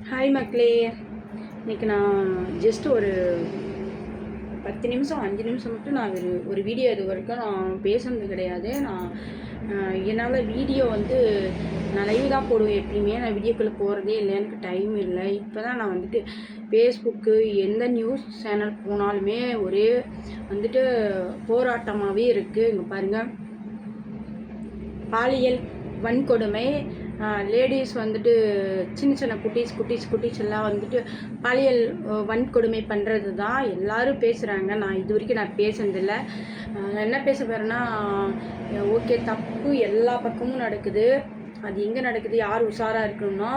Hi மக்களே, இன்றைக்கி நான் ஜஸ்ட் ஒரு 10 நிமிஷம் 5 நிமிஷம் மட்டும் நான் ஒரு வீடியோ இது வரைக்கும் நான் பேசுனது கிடையாது. என்னால் வீடியோ நான் லைவ் தான் போடுவேன். எப்பயுமே நான் வீடியோக்குள்ளே போகிறதே இல்லை, எனக்கு டைம் இல்லை. இப்போ தான் நான் ஃபேஸ்புக்கு எந்த நியூஸ் சேனல் போனாலுமே ஒரே போராட்டமாகவே இருக்குது. இங்கே பாருங்கள், பாலியல் வன்கொடுமை, லேடிஸ் சின்ன சின்ன குட்டீஸ் எல்லாம் பாலியல் வன்கொடுமை பண்ணுறது தான் எல்லோரும் பேசுகிறாங்க. நான் இது வரைக்கும் நான் பேசுனதில்லை. என்ன பேச போகிறேன்னா, ஓகே, தப்பு எல்லா பக்கமும் நடக்குது. அது எங்கே நடக்குது, யார் உஷாராக இருக்கணும்னா,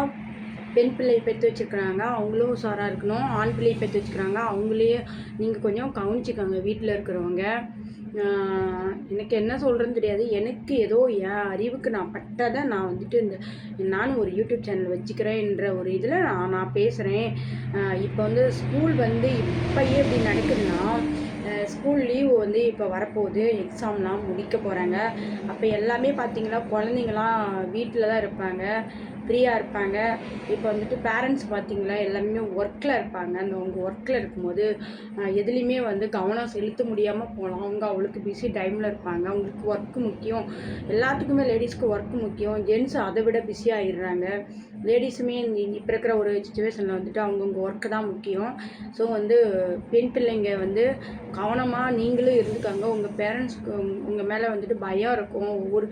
பெண் பிள்ளை பெற்று வச்சுருக்குறாங்க, அவங்களும் உஷாராக இருக்கணும். ஆண் பிள்ளை பெற்று வச்சுக்கிறாங்க, அவங்களே நீங்கள் கொஞ்சம் கவனிச்சிக்கோங்க. வீட்டில் இருக்கிறவங்க, எனக்கு என்ன சொல்கிறேன்னு தெரியாது. எனக்கு ஏதோ என் அறிவுக்கு நான் பட்டதை நான் நானும் ஒரு யூடியூப் சேனல் வச்சுக்கிறேன்ற ஒரு இதில் நான் பேசுகிறேன். இப்போ ஸ்கூல் இப்போயே இப்படி நடக்குதுன்னா, ஸ்கூல் லீவு இப்போ வரப்போகுது, எக்ஸாம்லாம் முடிக்க போகிறாங்க. அப்போ எல்லாமே பார்த்திங்கன்னா குழந்தைங்களாம் வீட்டில் தான் இருப்பாங்க, ஃப்ரீயாக இருப்பாங்க. இப்போ பேரண்ட்ஸ் பார்த்திங்களா எல்லாமே ஒர்க்கில் இருப்பாங்க. அவங்க ஒர்க்கில் இருக்கும்போது எதுலேயுமே கவனம் செலுத்த முடியாமல் போகலாம். அவங்க அவளுக்கு பிஸி டைமில் இருப்பாங்க. அவங்களுக்கு ஒர்க்கு முக்கியம். எல்லாத்துக்குமே லேடிஸ்க்கு ஒர்க்கு முக்கியம். ஜென்ஸ் அதை விட பிஸி ஆகிடுறாங்க. லேடிஸுமே இப்போ இருக்கிற ஒரு சுச்சுவேஷனில் அவங்கவுங்க ஒர்க்கு தான் முக்கியம். ஸோ பெண் பிள்ளைங்க கவனமாக நீங்களும் இருந்துக்காங்க. உங்கள் பேரண்ட்ஸ்க்கு உங்கள் மேலே பயம் இருக்கும். ஒவ்வொரு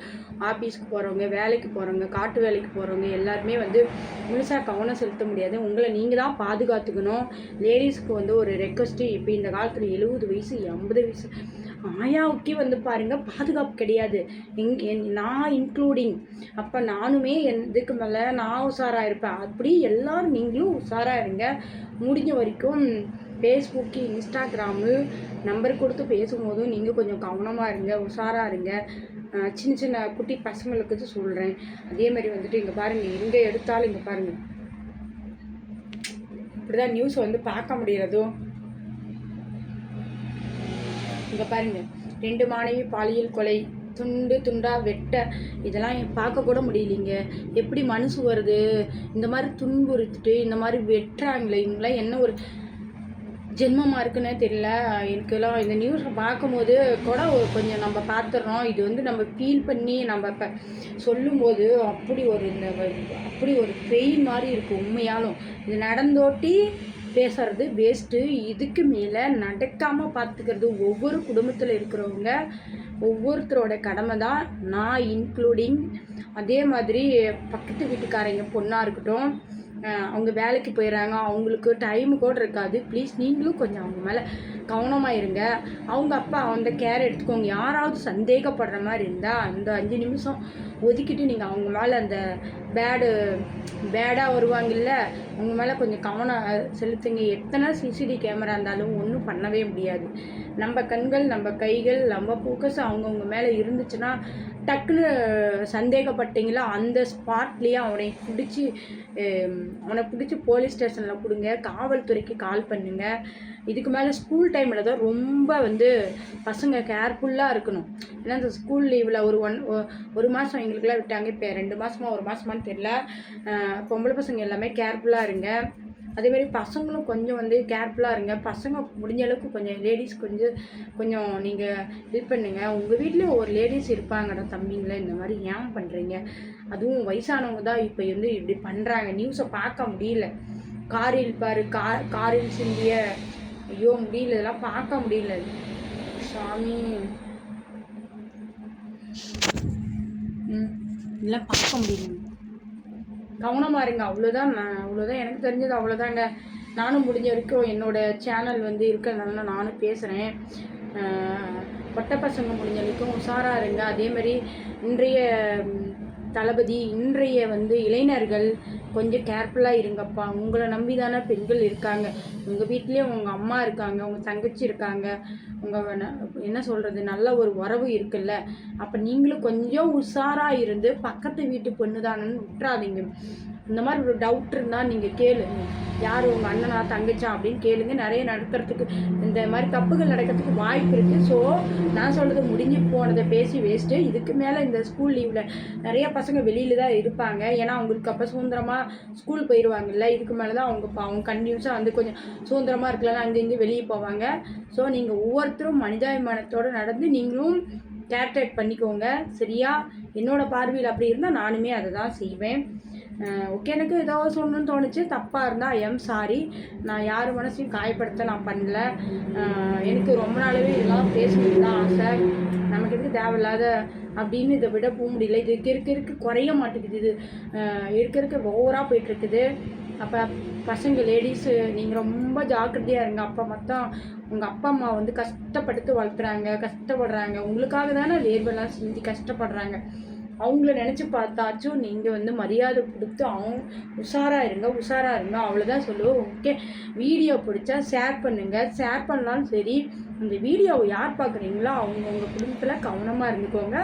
ஆஃபீஸ்க்கு போகிறவங்க, வேலைக்கு போகிறவங்க, காட்டு வேலைக்கு போகிறவங்க எல்லாருமே முழுசாக கவனம் செலுத்த முடியாது. உங்களை நீங்கள் தான் பாதுகாத்துக்கணும். லேடிஸ்க்கு ஒரு ரெக்வஸ்ட்டு, இப்போ இந்த காலத்தில் 70 வயசு 80 வயசு ஆயாவுக்கே பாருங்கள், பாதுகாப்பு கிடையாது. நான் இன்க்ளூடிங். அப்போ நானுமே இதுக்கு மேலே நான் உஷாராக இருப்பேன். அப்படி எல்லோரும் நீங்களும் உஷாராக இருங்க. முடிஞ்ச வரைக்கும் ஃபேஸ்புக்கு, இன்ஸ்டாகிராமு நம்பர் கொடுத்து பேசும்போதும் நீங்கள் கொஞ்சம் கவனமாக இருங்க, உஷாராக இருங்க. சின்ன சின்ன குட்டி பசங்களுக்கு சொல்கிறேன். அதே மாதிரி இங்கே பாருங்கள், எங்கே எடுத்தாலும் இங்கே பாருங்கள், இப்படி தான் நியூஸ் பார்க்க முடியாதோ. இங்கே பாருங்கள், 2 மாணவி பாலியல் கொலை, துண்டு துண்டாக வெட்ட, இதெல்லாம் பார்க்க கூட முடியலைங்க. எப்படி மனசு வருது? இந்த மாதிரி துன்புறுத்திட்டு இந்த மாதிரி வெட்டுறாங்களே, இவங்களாம் என்ன ஒரு ஜென்மமாக இருக்குன்னே தெரியல. எனக்கெல்லாம் இந்த நியூஸை பார்க்கும்போது கூட கொஞ்சம் நம்ம பார்த்துடுறோம். இது நம்ம ஃபீல் பண்ணி நம்ம இப்போ சொல்லும்போது அப்படி ஒரு பெயின் மாதிரி இருக்குது. உண்மையாலும் இது நடந்தோட்டி பேசுறது வேஸ்ட்டு. இதுக்கு மேலே நடக்காமல் பார்த்துக்கிறது ஒவ்வொரு குடும்பத்தில் இருக்கிறவங்க ஒவ்வொருத்தரோட கடமை தான், நான் இன்க்ளூடிங். அதே மாதிரி பக்கத்து வீட்டுக்காரங்க பொண்ணாக இருக்கட்டும், அவங்க வேலைக்கு போயிடறாங்க, அவங்களுக்கு டைமு கூட இருக்காது. ப்ளீஸ் நீங்களும் கொஞ்சம் அவங்க மேலே கவனமாக இருங்க. அவங்க அப்பா அந்த கேர் எடுத்துக்கோங்க. யாராவது சந்தேகப்படுற மாதிரி இருந்தால் அந்த 5 நிமிஷம் ஒதுக்கிட்டு நீங்கள் அவங்க மேலே அந்த பேடாக வருவாங்கல்ல, அவங்க மேலே கொஞ்சம் கவனம் செலுத்துங்க. எத்தனை சிசிடி கேமரா இருந்தாலும் ஒன்றும் பண்ணவே முடியாது. நம்ம கண்கள், நம்ம கைகள், நம்ம ஃபோக்கஸ் அவங்கவுங்க மேலே இருந்துச்சுன்னா, டக்குன்னு சந்தேகப்பட்டீங்களா அந்த ஸ்பாட்லேயே அவனை பிடிச்சி போலீஸ் ஸ்டேஷனில் கொடுங்க, காவல்துறைக்கு கால் பண்ணுங்கள். இதுக்கு மேலே ஸ்கூல் டைமில் தான் ரொம்ப பசங்க கேர்ஃபுல்லாக இருக்கணும். ஏன்னா இந்த ஸ்கூல் லீவில் ஒரு மாதம் எங்களுக்கெல்லாம் விட்டாங்க. இப்போ 2 மாதமாக 1 மாதமானு தெரியல. பொம்பளை பசங்க எல்லாமே கேர்ஃபுல்லாக இருங்க. அதேமாதிரி பசங்களும் கொஞ்சம் கேர்ஃபுல்லாக இருங்க. பசங்க முடிஞ்ச அளவுக்கு கொஞ்சம் லேடிஸ் கொஞ்சம் நீங்கள் ஹெல்ப் பண்ணுங்கள். உங்கள் வீட்லேயும் ஒரு லேடிஸ் இருப்பாங்கடா தம்பிங்களே, இந்த மாதிரி ஏன் பண்ணுறீங்க? அதுவும் வயசானவங்க தான் இப்போ இப்படி பண்ணுறாங்க. நியூஸை பார்க்க முடியல. காரில் பாரு, காரில் சிந்திய, ஐயோ முடியல, இதெல்லாம் பார்க்க முடியல சாமி. இதெல்லாம் பார்க்க முடியல. கவனமாக இருங்க. அவ்வளோதான் எனக்கு தெரிஞ்சது. அவ்வளோதாங்க. நானும் முடிஞ்ச வரைக்கும் என்னோடய சேனல் இருக்கிறதுனால நானும் பேசுகிறேன். பொட்ட பசங்க முடிஞ்ச வரைக்கும் உஷாராக இருங்க. அதேமாதிரி இன்றைய தளபதி, இன்றைய இளைஞர்கள் கொஞ்சம் கேர்ஃபுல்லாக இருங்கப்பா. உங்களை நம்பி தானே பெண்கள் இருக்காங்க. உங்கள் வீட்லேயும் உங்கள் அம்மா இருக்காங்க, உங்கள் தங்கச்சி இருக்காங்க, உங்கள் என்ன சொல்கிறது, நல்ல ஒரு உறவு இருக்குல்ல. அப்போ நீங்களும் கொஞ்சம் உஷாராக இருந்து பக்கத்து வீட்டு பொண்ணு தானேன்னு விட்டுறாதீங்க. இந்த மாதிரி ஒரு டவுட் இருந்தால் நீங்கள் கேளுங்க. யார் உங்கள் அண்ணனா தங்கச்சா அப்படின்னு கேளுங்க. நிறைய நடத்துறதுக்கு இந்த மாதிரி தப்புகள் நடக்கிறதுக்கு வாய்ப்பு இருக்குது. ஸோ நான் சொல்கிறது முடிஞ்சு போனதை பேசி வேஸ்ட்டு. இதுக்கு மேலே இந்த ஸ்கூல் லீவில் நிறைய பசங்க வெளியில் தான் இருப்பாங்க. ஏன்னா அவங்களுக்கு அப்போ சுதந்திரமாக ஸ்கூல் போயிடுவாங்கல்ல. இதுக்கு மேலே தான் அவங்க கண்டினியூஸாக வந்து கொஞ்சம் சுதந்திரமாக இருக்கலாம், அங்கேருந்து வெளியே போவாங்க. ஸோ நீங்கள் ஒவ்வொருத்தரும் மனிதாபிமானத்தோடு நடந்து நீங்களும் கேர்டேக் பண்ணிக்கோங்க, சரியா? என்னோடய பார்வையில் அப்படி இருந்தால் நானுமே அதை தான் செய்வேன். ஓகே, எனக்கு ஏதாவது சொல்லணும்னு தோணுச்சு. தப்பாக இருந்தால் ஐ எம் சாரி. நான் யார் மனசையும் காயப்படுத்த நான் பண்ணல. எனக்கு ரொம்ப நாளாகவே இதெல்லாம் பேசணுன்னு தான் ஆசை. நமக்கு எதுக்கு தேவையில்லாத அப்படின்னு இதை விட போக முடியல. இது இருக்க குறைய மாட்டேங்குது. இது இருக்க ஓவராக போயிட்டுருக்குது. அப்போ பசங்க லேடிஸு நீங்கள் ரொம்ப ஜாக்கிரதையாக இருங்க. அப்போ மொத்தம் உங்கள் அப்பா அம்மா வந்து கஷ்டப்பட்டு வளர்த்துறாங்க, கஷ்டப்படுறாங்க. உங்களுக்காக தானே லேபர்லாம் செஞ்சு கஷ்டப்படுறாங்க. அவங்கள நினச்சி பார்த்தாச்சும் நீங்கள் வந்து மரியாதை கொடுத்து உஷாராக இருங்க. அவ்வளோதான் சொல்லுவோம். ஓகே, வீடியோ பிடிச்சா ஷேர் பண்ணுங்கள். ஷேர் பண்ணாலும் சரி, இந்த வீடியோவை யார் பார்க்குறீங்களோ உங்கள் குடும்பத்தில் கவனமாக இருந்துக்கோங்க.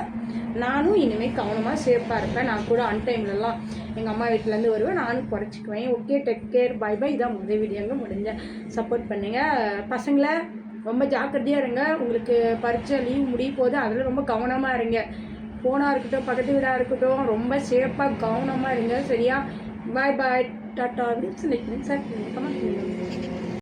நானும் இனிமேல் கவனமாக சேஃபாக இருப்பேன். நான் கூட அன்டைம்லலாம் எங்கள் அம்மா வீட்டிலேருந்து வருவேன். நானும் குறைச்சிக்குவேன். Okay, take care, bye bye. இதான் முதல் வீடியோங்க. முடிஞ்ச சப்போர்ட் பண்ணுங்கள். பசங்களை ரொம்ப ஜாக்கிரதையாக இருங்க. உங்களுக்கு பரீட்சை லீவ் முடிய போது அதில் ரொம்ப கவனமாக இருங்க. ஃபோனாக இருக்கட்டும், பக்கத்து வீடாக இருக்கட்டும், ரொம்ப சேஃபாக கவனமாக இருங்க, சரியா? பாய் பாய், டாட்டா. அப்படின்னு சொல்லி கமெண்ட் பண்ணுங்க.